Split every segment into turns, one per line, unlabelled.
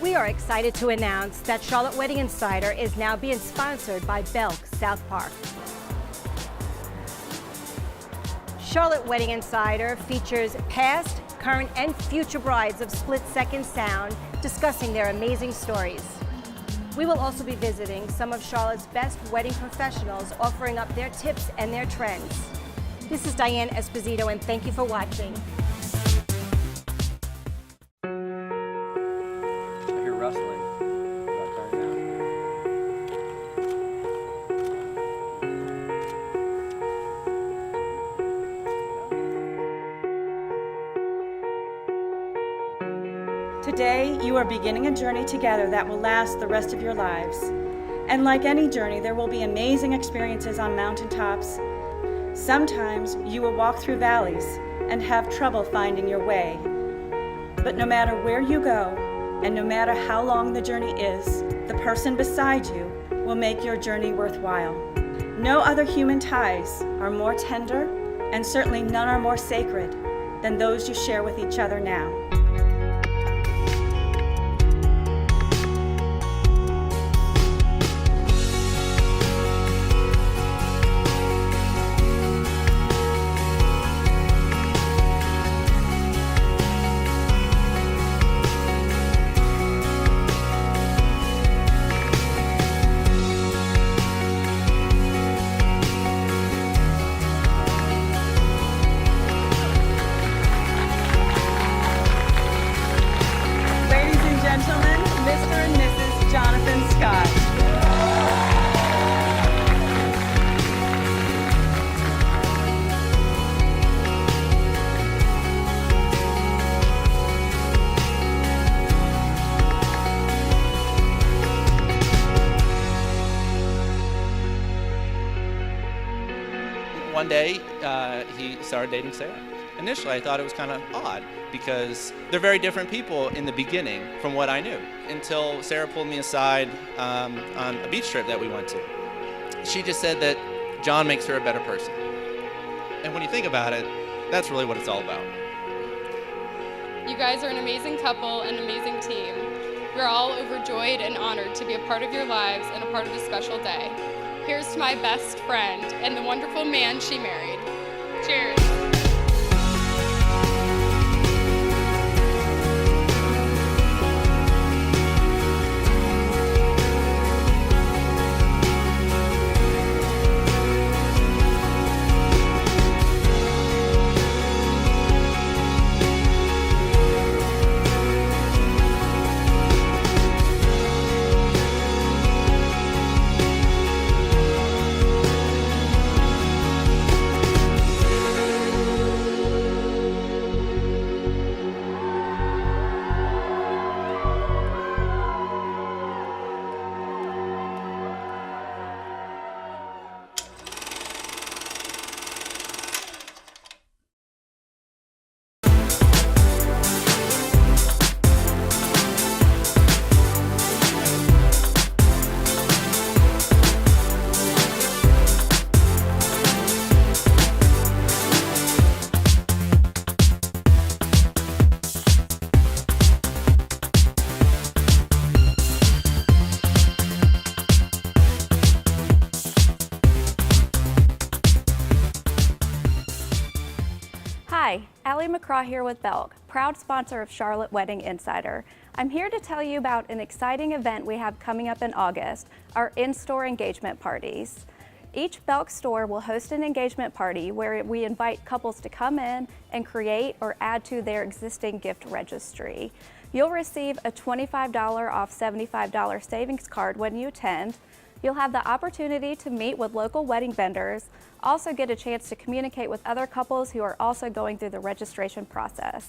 We are excited to announce that Charlotte Wedding Insider is now being sponsored by Belk South Park. Charlotte Wedding Insider features past, current, and future brides of Split Second Sound discussing their amazing stories. We will also be visiting some of Charlotte's best wedding professionals, offering up their tips and their trends. This is Diane Esposito, and thank you for watching.
Today, you are beginning a journey together that will last the rest of your lives. And like any journey, there will be amazing experiences on mountaintops. Sometimes you will walk through valleys and have trouble finding your way. But no matter where you go, and no matter how long the journey is, the person beside you will make your journey worthwhile. No other human ties are more tender, and certainly none are more sacred than those you share with each other now.
One day, he started dating Sarah. Initially, I thought it was kind of odd because they're very different people in the beginning from what I knew, until Sarah pulled me aside on a beach trip that we went to. She just said that John makes her a better person. And when you think about it, that's really what it's all about.
You guys are an amazing couple and amazing team. We're all overjoyed and honored to be a part of your lives and a part of this special day. Here's to my best friend and the wonderful man she married. Cheers.
Hi, Allie McCraw here with Belk, proud sponsor of Charlotte Wedding Insider. I'm here to tell you about an exciting event we have coming up in August, our in-store engagement parties. Each Belk store will host an engagement party where we invite couples to come in and create or add to their existing gift registry. You'll receive a $25 off $75 savings card when you attend. You'll have the opportunity to meet with local wedding vendors, also get a chance to communicate with other couples who are also going through the registration process.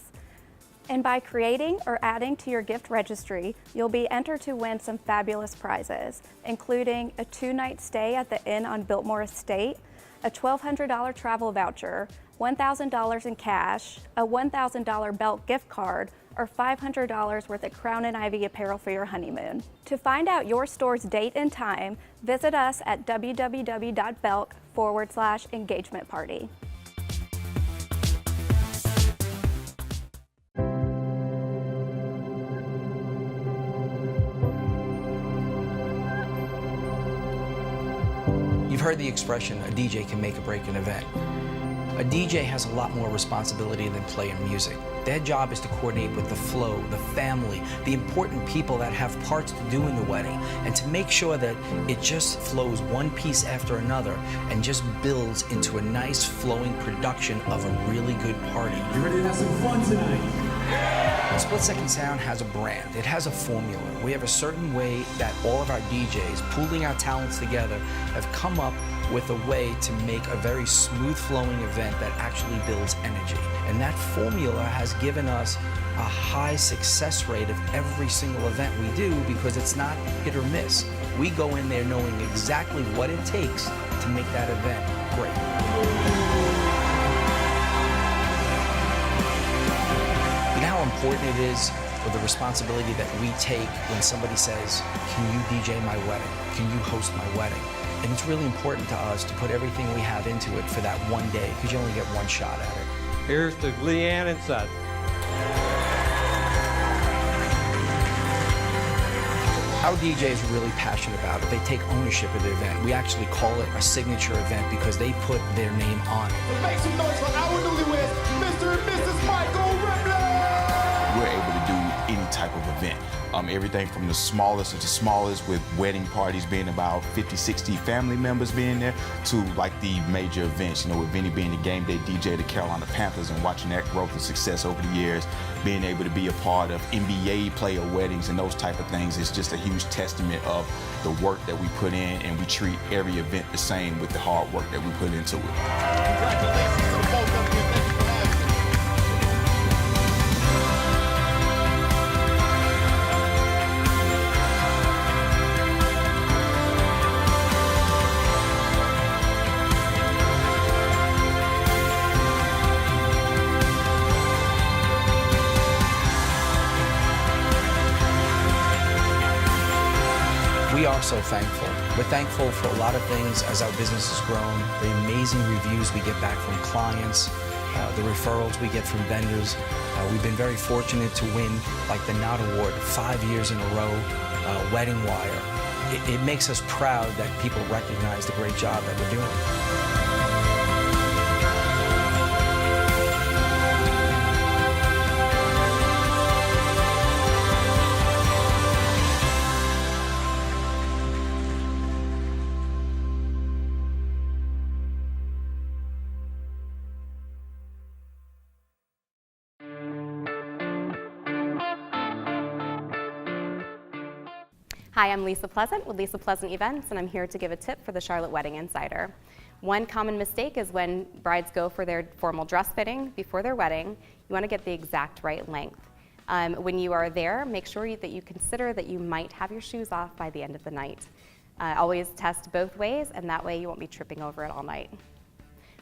And by creating or adding to your gift registry, you'll be entered to win some fabulous prizes, including a 2-night stay at the Inn on Biltmore Estate, a $1,200 travel voucher, $1,000 in cash, a $1,000 Belk gift card, or $500 worth of Crown and Ivy apparel for your honeymoon. To find out your store's date and time, visit us at www.belk.com/engagement party.
heard the expression, a DJ can make or break an event. A DJ has a lot more responsibility than playing music. Their job is to coordinate with the flow, the family, the important people that have parts to do in the wedding, and to make sure that it just flows one piece after another and just builds into a nice flowing production of a really good party.
You ready to have some fun tonight?
Split Second Sound has a brand. It has a formula. We have a certain way that all of our DJs, pooling our talents together, have come up with a way to make a very smooth flowing event that actually builds energy. And that formula has given us a high success rate of every single event we do because it's not hit or miss. We go in there knowing exactly what it takes to make that event great. You know how important it is for the responsibility that we take when somebody says, can you DJ my wedding? Can you host my wedding? And it's really important to us to put everything we have into it for that one day, because you only get one shot at it.
Here's to Leanne and Sutton.
Our DJs are really passionate about it. They take ownership of the event. We actually call it a signature event because they put their name on it.
Make some noise for our newlyweds, Mr. and Mrs. Michael Ripley!
We're able to do any type of event. Everything from the smallest of the smallest, with wedding parties being about 50, 60 family members being there, to like the major events, with Vinny being the game day DJ of the Carolina Panthers and watching that growth and success over the years, being able to be a part of NBA player weddings and those type of things is just a huge testament of the work that we put in, and we treat every event the same with the hard work that we put into it.
Congratulations to both of you. Thank you for having me.
We are so thankful. We're thankful for a lot of things as our business has grown, the amazing reviews we get back from clients, the referrals we get from vendors. We've been very fortunate to win like the Knot Award 5 years in a row, Wedding Wire. It makes us proud that people recognize the great job that we're doing.
Hi, I'm Lisa Pleasant with Lisa Pleasant Events, and I'm here to give a tip for the Charlotte Wedding Insider. One common mistake is when brides go for their formal dress fitting before their wedding, you want to get the exact right length. When you are there, make sure that you consider that you might have your shoes off by the end of the night. Always test both ways, and that way you won't be tripping over it all night.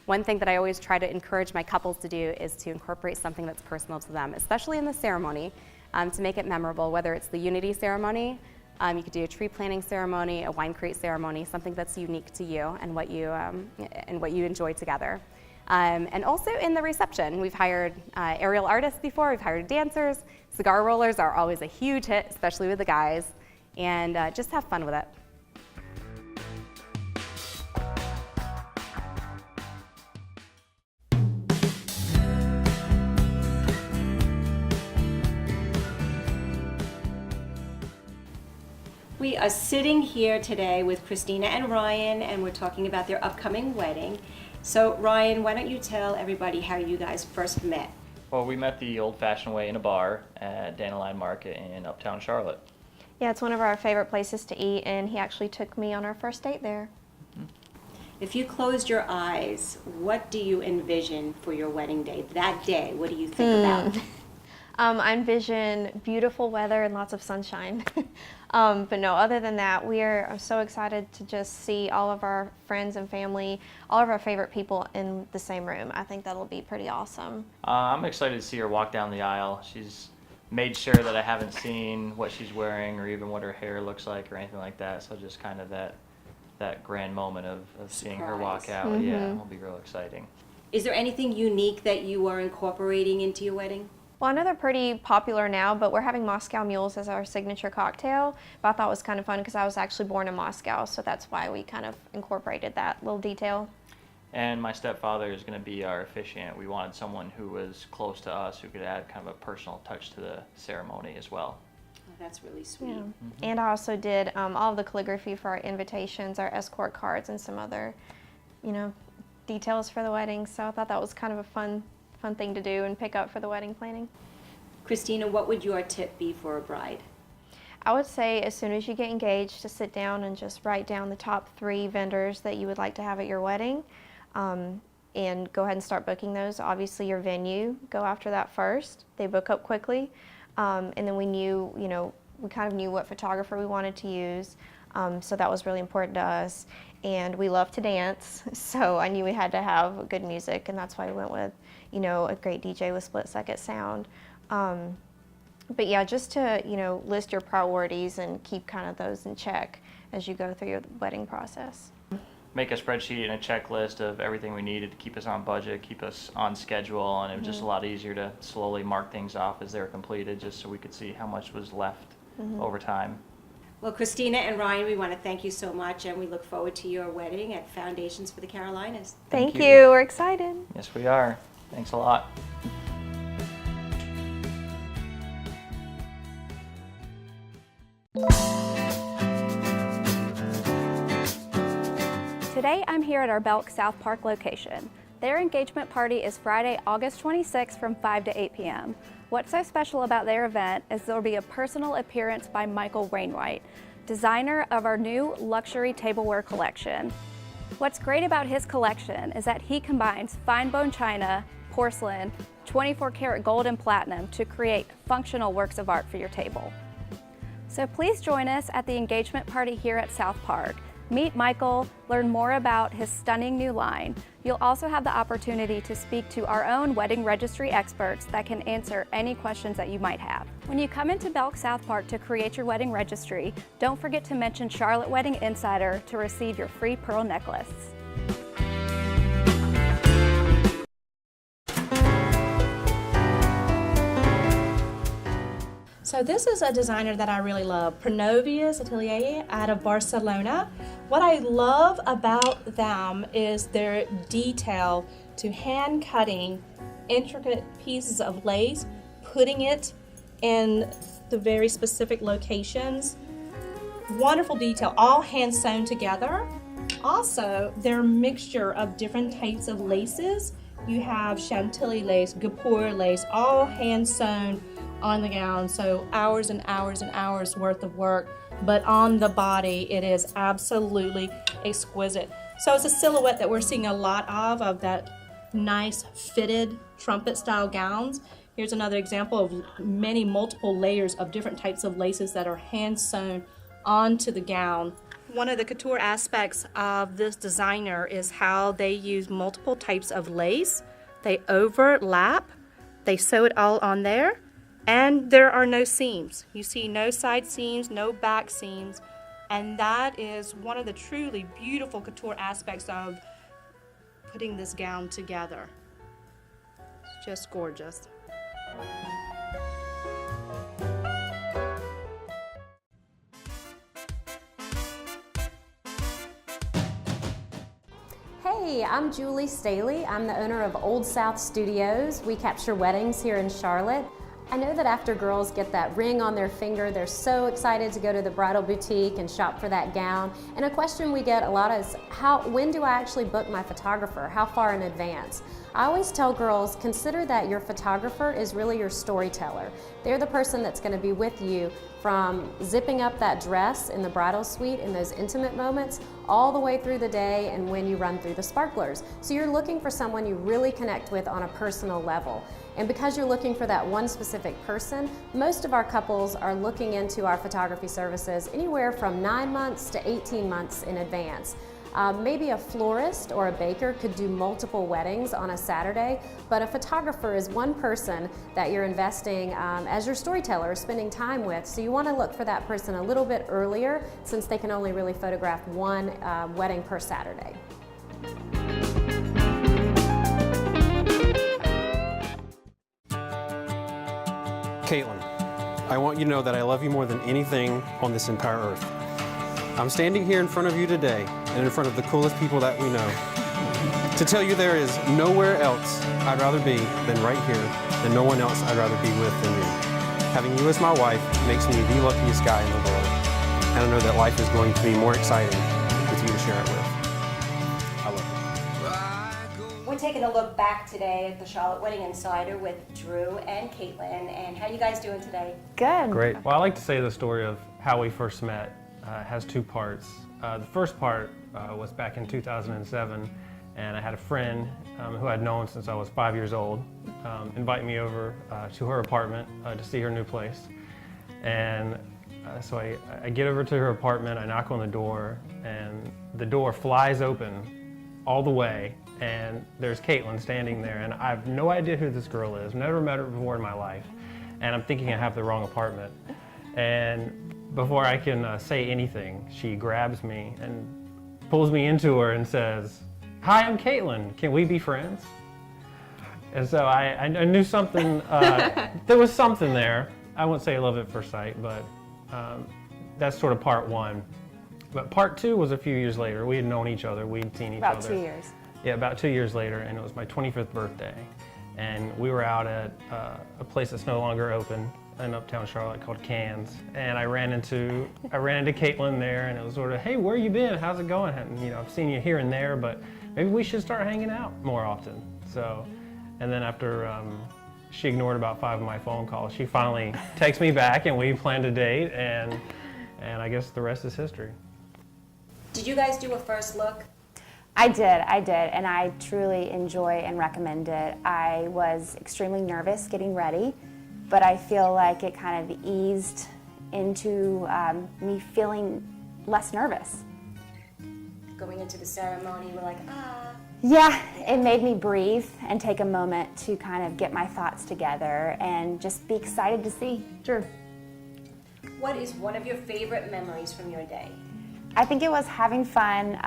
One thing that I always try to encourage my couples to do is to incorporate something that's personal to them, especially in the ceremony, to make it memorable, whether it's the unity ceremony. You could do a tree planting ceremony, a wine crate ceremony, something that's unique to you and what you enjoy together. And also in the reception, we've hired aerial artists before, we've hired dancers. Cigar rollers are always a huge hit, especially with the guys, and just have fun with it.
We are sitting here today with Christina and Ryan, and we're talking about their upcoming wedding. So Ryan, why don't you tell everybody how you guys first met?
Well, we met the old-fashioned way in a bar at Dandelion Market in Uptown Charlotte.
Yeah, it's one of our favorite places to eat, and he actually took me on our first date there.
If you closed your eyes, what do you envision for your wedding day? That day, what do you think about?
I envision beautiful weather and lots of sunshine. But no, other than that, I'm so excited to just see all of our friends and family, all of our favorite people in the same room. I think that'll be pretty awesome.
I'm excited to see her walk down the aisle. She's made sure that I haven't seen what she's wearing or even what her hair looks like or anything like that. So just kind of that grand moment of seeing her walk out. Yeah, will be real exciting.
Is there anything unique that you are incorporating into your wedding?
Well, I know they're pretty popular now, but we're having Moscow Mules as our signature cocktail. But I thought it was kind of fun because I was actually born in Moscow, so that's why we kind of incorporated that little detail.
And my stepfather is going to be our officiant. We wanted someone who was close to us, who could add kind of a personal touch to the ceremony as well.
Oh, that's really sweet.
Yeah. And I also did all of the calligraphy for our invitations, our escort cards, and some other, details for the wedding. So I thought that was kind of a fun thing to do and pick up for the wedding planning.
Christina, what would your tip be for a bride?
I would say as soon as you get engaged to sit down and just write down the top 3 vendors that you would like to have at your wedding, and go ahead and start booking those. Obviously your venue, go after that first. They book up quickly. And then we knew, we kind of knew what photographer we wanted to use. So that was really important to us. And we love to dance, so I knew we had to have good music, and that's why we went with, a great DJ with split-second sound. But yeah, just to, list your priorities and keep kind of those in check as you go through your wedding process.
Make a spreadsheet and a checklist of everything we needed to keep us on budget, keep us on schedule, and it was just a lot easier to slowly mark things off as they were completed, just so we could see how much was left over time.
Well, Christina and Ryan, we want to thank you so much, and we look forward to your wedding at Foundations for the Carolinas.
Thank you. We're excited.
Yes, we are. Thanks a lot.
Today I'm here at our Belk South Park location. Their engagement party is Friday, August 26th from 5 to 8 p.m. What's so special about their event is there will be a personal appearance by Michael Wainwright, designer of our new luxury tableware collection. What's great about his collection is that he combines fine bone china, porcelain, 24-karat gold and platinum to create functional works of art for your table. So please join us at the engagement party here at South Park. Meet Michael, learn more about his stunning new line. You'll also have the opportunity to speak to our own wedding registry experts that can answer any questions that you might have. When you come into Belk South Park to create your wedding registry, don't forget to mention Charlotte Wedding Insider to receive your free pearl necklace.
So this is a designer that I really love, Prenovia's Atelier out of Barcelona. What I love about them is their detail to hand cutting intricate pieces of lace, putting it in the very specific locations. Wonderful detail, all hand sewn together. Also, their mixture of different types of laces. You have Chantilly lace, Guipure lace, all hand sewn on the gown, so hours and hours and hours worth of work, but on the body it is absolutely exquisite. So it's a silhouette that we're seeing a lot of that nice fitted trumpet style gowns. Here's another example of many multiple layers of different types of laces that are hand sewn onto the gown. One of the couture aspects of this designer is how they use multiple types of lace. They overlap, they sew it all on there, and there are no seams. You see no side seams, no back seams, and that is one of the truly beautiful couture aspects of putting this gown together. It's just gorgeous.
Hey, I'm Julie Staley. I'm the owner of Old South Studios. We capture weddings here in Charlotte. I know that after girls get that ring on their finger, they're so excited to go to the bridal boutique and shop for that gown. And a question we get a lot is, when do I actually book my photographer? How far in advance? I always tell girls, consider that your photographer is really your storyteller. They're the person that's going to be with you from zipping up that dress in the bridal suite in those intimate moments all the way through the day and when you run through the sparklers. So you're looking for someone you really connect with on a personal level. And because you're looking for that one specific person, most of our couples are looking into our photography services anywhere from 9 months to 18 months in advance. Maybe a florist or a baker could do multiple weddings on a Saturday, but a photographer is one person that you're investing as your storyteller, spending time with. So you want to look for that person a little bit earlier, since they can only really photograph one wedding per Saturday.
Caitlin, I want you to know that I love you more than anything on this entire earth. I'm standing here in front of you today and in front of the coolest people that we know to tell you there is nowhere else I'd rather be than right here, and no one else I'd rather be with than you. Having you as my wife makes me the luckiest guy in the world, and I know that life is going to be more exciting with you to share it with. I love you.
We're taking a look back today at the Charlotte Wedding Insider with Drew and Caitlin. And how you guys doing today?
Good.
Great. Well, I like to say the story of how we first met. It has two parts. The first part was back in 2007, and I had a friend who I'd known since I was 5 years old invite me over to her apartment to see her new place. And so I get over to her apartment, I knock on the door, and the door flies open all the way, and there's Caitlin standing there, and I have no idea who this girl is, never met her before in my life, and I'm thinking I have the wrong apartment. And before I can say anything, she grabs me and pulls me into her and says, "Hi, I'm Caitlin. Can we be friends?" And so I knew something, there was something there. I won't say love at first sight, but that's sort of part one. But part two was a few years later. We had known each other, we'd seen each other.
About 2 years.
Yeah, about 2 years later, and it was my 25th birthday. And we were out at a place that's no longer open in uptown Charlotte called Cannes, and I ran into Caitlin there, and it was sort of, "Hey, where you been? How's it going? And, I've seen you here and there, but maybe we should start hanging out more often." So, and then after she ignored about 5 of my phone calls, she finally texts me back, and we planned a date, and I guess the rest is history.
Did you guys do a first look?
I did, and I truly enjoy and recommend it. I was extremely nervous getting ready, but I feel like it kind of eased into me feeling less nervous.
Going into the ceremony, we're like,
Yeah, it made me breathe and take a moment to kind of get my thoughts together and just be excited to see Drew.
What is one of your favorite memories from your day?
I think it was having fun,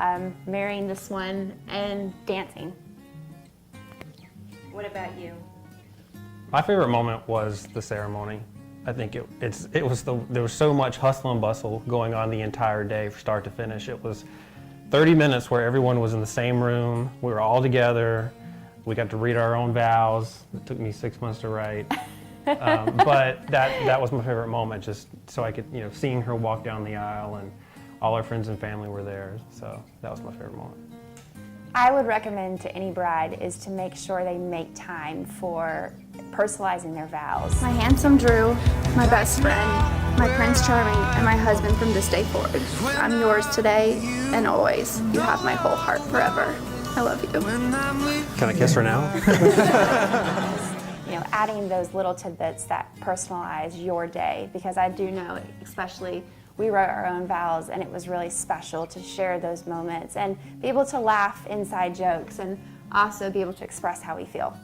marrying this one, and dancing.
What about you?
My favorite moment was the ceremony. I think there was so much hustle and bustle going on the entire day from start to finish. It was 30 minutes where everyone was in the same room. We were all together. We got to read our own vows. It took me 6 months to write. But that was my favorite moment, just so I could, seeing her walk down the aisle, and all our friends and family were there. So that was my favorite moment.
I would recommend to any bride is to make sure they make time for personalizing their vows.
My handsome Drew, my best friend, my Prince Charming, and my husband from this day forward. I'm yours today and always. You have my whole heart forever. I love you.
Can I kiss her now?
Adding those little tidbits that personalize your day, because I do know, especially we wrote our own vows, and it was really special to share those moments and be able to laugh inside jokes and also be able to express how we feel.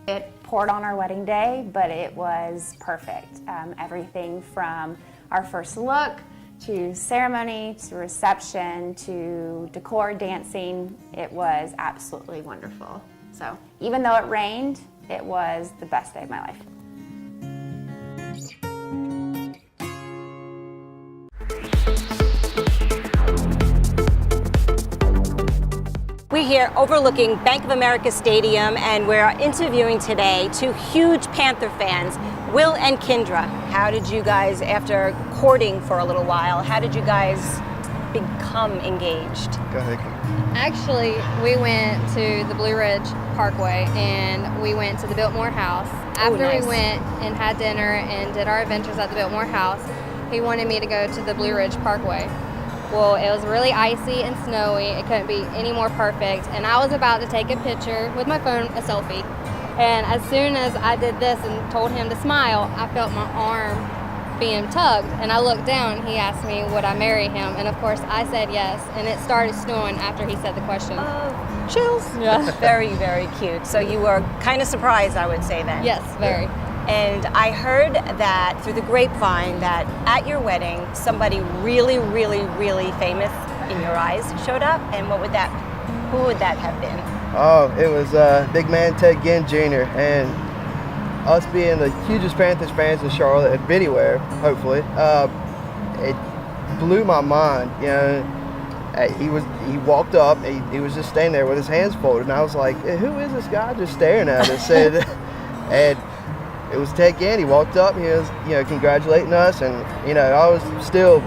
It poured on our wedding day, but it was perfect. Everything from our first look to ceremony to reception to decor, dancing, it was absolutely wonderful. So even though it rained, it was the best day of my life.
We're here overlooking Bank of America Stadium, and we're interviewing today two huge Panther fans, Will and Kendra. How did you guys, after courting for a little while, how did you guys become engaged?
Go ahead.
Actually, we went to the Blue Ridge Parkway, and we went to the Biltmore House. After
nice.
we went and had dinner and did our adventures at the Biltmore House, he wanted me to go to the Blue Ridge Parkway. Well, it was really icy and snowy. It couldn't be any more perfect. And I was about to take a picture with my phone, a selfie. And as soon as I did this and told him to smile, I felt my arm being tugged. And I looked down, he asked me, would I marry him? And of course, I said yes. And it started snowing after he said the question.
Chills.
Yeah.
Very, very cute. So you were kind of surprised, I would say then.
Yes, very.
And I heard that through the grapevine that at your wedding, somebody really, really, really famous in your eyes showed up. And who would that have been?
Oh, it was big man Ted Ginn Jr. And us being the hugest Panthers fans in Charlotte and anywhere, hopefully, it blew my mind. You know, he walked up, he was just standing there with his hands folded, and I was like, who is this guy just staring at us? And it was Ted Ginn. He walked up, he was, you know, congratulating us, and you know, I was still,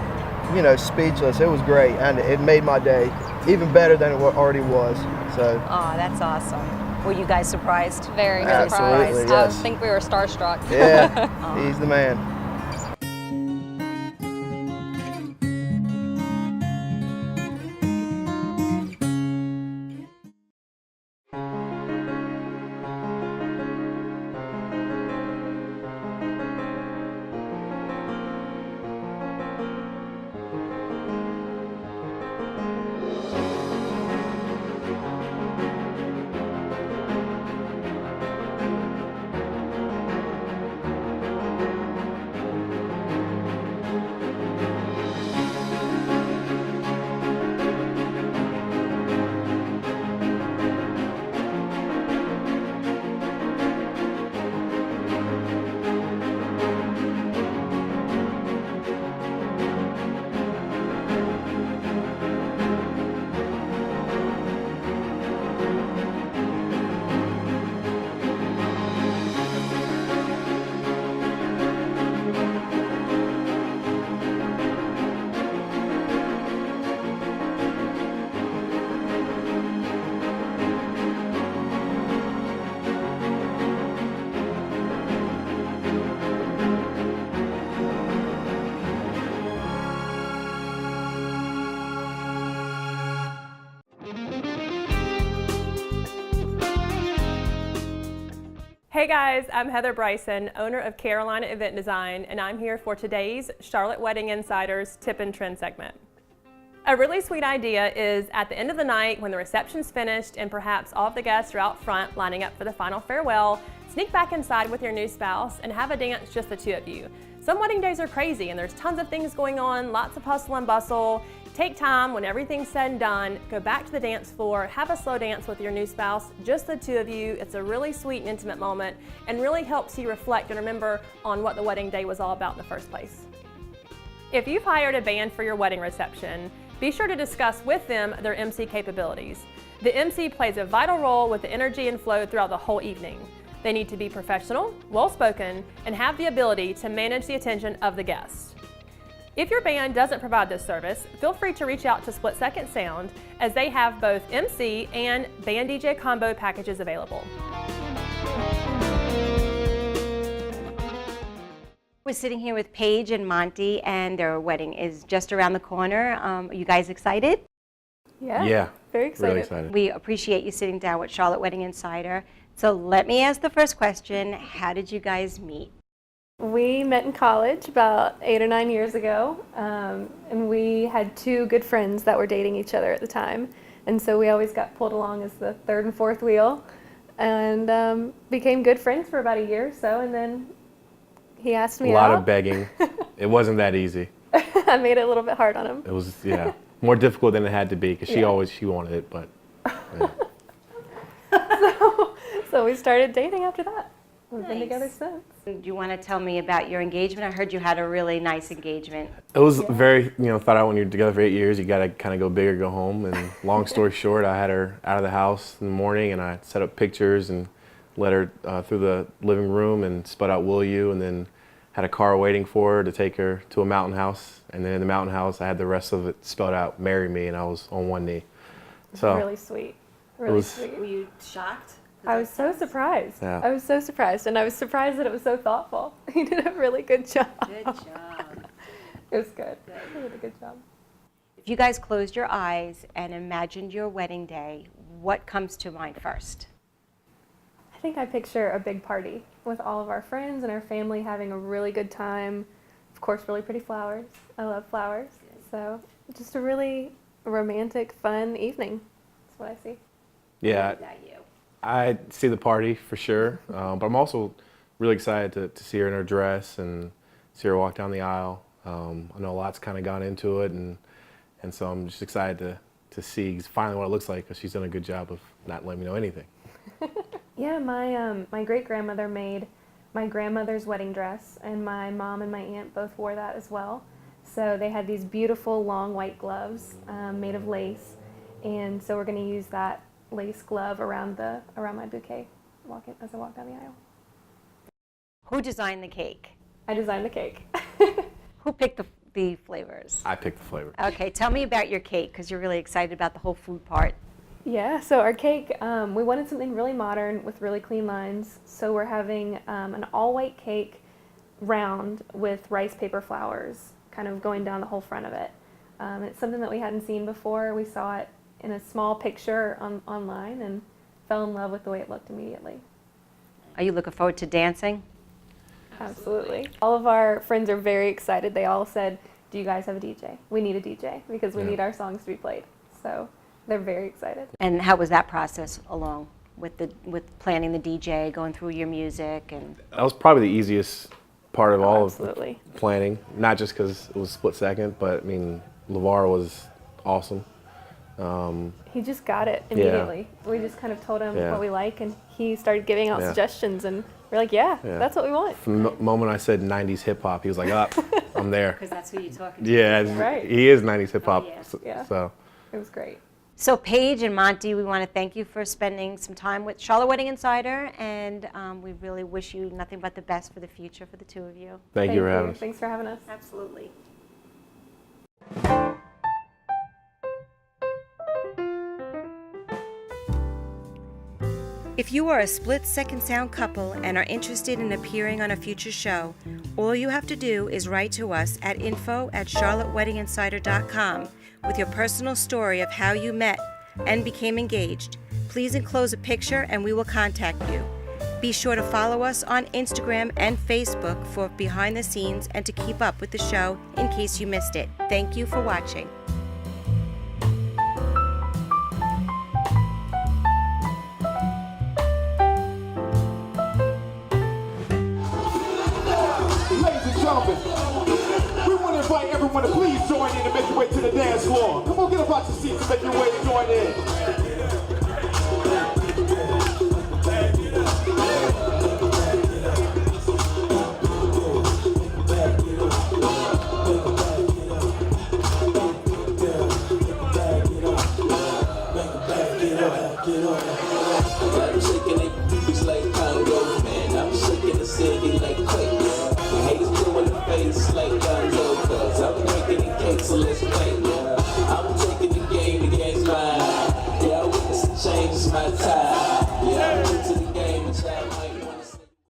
you know, speechless. It was great, and it made my day even better than it already was. So.
Oh, that's awesome. Were you guys surprised?
Very
Absolutely,
surprised.
yes.
I think we were starstruck.
Yeah, he's the man.
Hey guys, I'm Heather Bryson, owner of Carolina Event Design, and I'm here for today's Charlotte Wedding Insiders Tip and Trend segment. A really sweet idea is at the end of the night when the reception's finished and perhaps all of the guests are out front lining up for the final farewell, sneak back inside with your new spouse and have a dance just the two of you. Some wedding days are crazy and there's tons of things going on, lots of hustle and bustle. Take time when everything's said and done, go back to the dance floor, have a slow dance with your new spouse, just the two of you. It's a really sweet and intimate moment and really helps you reflect and remember on what the wedding day was all about in the first place. If you've hired a band for your wedding reception, be sure to discuss with them their MC capabilities. The MC plays a vital role with the energy and flow throughout the whole evening. They need to be professional, well-spoken, and have the ability to manage the attention of the guests. If your band doesn't provide this service, feel free to reach out to Split Second Sound as they have both MC and band DJ combo packages available.
We're sitting here with Paige and Monty, and their wedding is just around the corner. Are you guys excited?
Yeah, very excited.
Really excited.
We appreciate you sitting down with Charlotte Wedding Insider. So let me ask the first question. How did you guys meet?
We met in college about 8 or 9 years ago, and we had two good friends that were dating each other at the time. And so we always got pulled along as the third and fourth wheel, and became good friends for about a year or so, and then he asked me out.
A lot of begging. It wasn't that easy.
I made it a little bit hard on him.
It was, yeah, more difficult than it had to be because she wanted it, but. Yeah.
So we started dating after that. We've been together since.
Do you want to tell me about your engagement? I heard you had a really nice engagement.
It was very, thought out when you're together for 8 years, you got to kind of go big or go home. And long story short, I had her out of the house in the morning and I set up pictures and led her through the living room and spelled out "Will you?" and then had a car waiting for her to take her to a mountain house. And then in the mountain house, I had the rest of it spelled out "Marry me," and I was on one knee. So
really sweet. Really sweet.
Were you shocked?
I was so surprised.
Yeah.
I was so surprised, and I was surprised that it was so thoughtful. He did a really good job.
Good job.
It was good. He did a good job.
If you guys closed your eyes and imagined your wedding day, what comes to mind first?
I think I picture a big party with all of our friends and our family having a really good time. Of course, really pretty flowers. I love flowers. So just a really romantic, fun evening. That's what I see.
Yeah.
What about you?
I see the party for sure, but I'm also really excited to see her in her dress and see her walk down the aisle. I know a lot's kind of gone into it, and so I'm just excited to see finally what it looks like because she's done a good job of not letting me know anything.
Yeah, my great grandmother made my grandmother's wedding dress, and my mom and my aunt both wore that as well. So they had these beautiful long white gloves made of lace, and so we're going to use that lace glove around my bouquet as I walk down the aisle.
Who designed the cake?
I designed the cake.
Who picked the flavors?
I picked the flavor.
Okay, tell me about your cake, because you're really excited about the whole food part.
Yeah, so our cake, we wanted something really modern with really clean lines. So we're having an all-white cake round with rice paper flowers kind of going down the whole front of it. It's something that we hadn't seen before. We saw it in a small picture online and fell in love with the way it looked immediately.
Are you looking forward to dancing?
Absolutely. All of our friends are very excited. They all said, do you guys have a DJ? We need a DJ because we need our songs to be played. So they're very excited.
And how was that process along with planning the DJ, going through your music? And
That was probably the easiest part of all
absolutely.
Of planning, not just because it was split second, but I mean, LeVar was awesome.
He just got it immediately. Yeah. We just kind of told him what we like, and he started giving out suggestions, and we're like, yeah, that's what we want.
From the moment I said 90s hip hop, he was like, I'm there.
Because that's who you're talking to.
Yeah,
right.
He is 90s hip hop.
Yeah.
So
it was great.
So Paige and Monty, we want to thank you for spending some time with Charlotte Wedding Insider, and we really wish you nothing but the best for the future for the two of you.
Thank you for having us.
Thanks for having us.
Absolutely. If you are a split-second sound couple and are interested in appearing on a future show, all you have to do is write to us at info@charlotteweddinginsider.com with your personal story of how you met and became engaged. Please enclose a picture and we will contact you. Be sure to follow us on Instagram and Facebook for behind the scenes and to keep up with the show in case you missed it. Thank you for watching.
We want to invite everyone to please join in and make your way to the dance floor. Come on, get up out your seats and make your way to join in.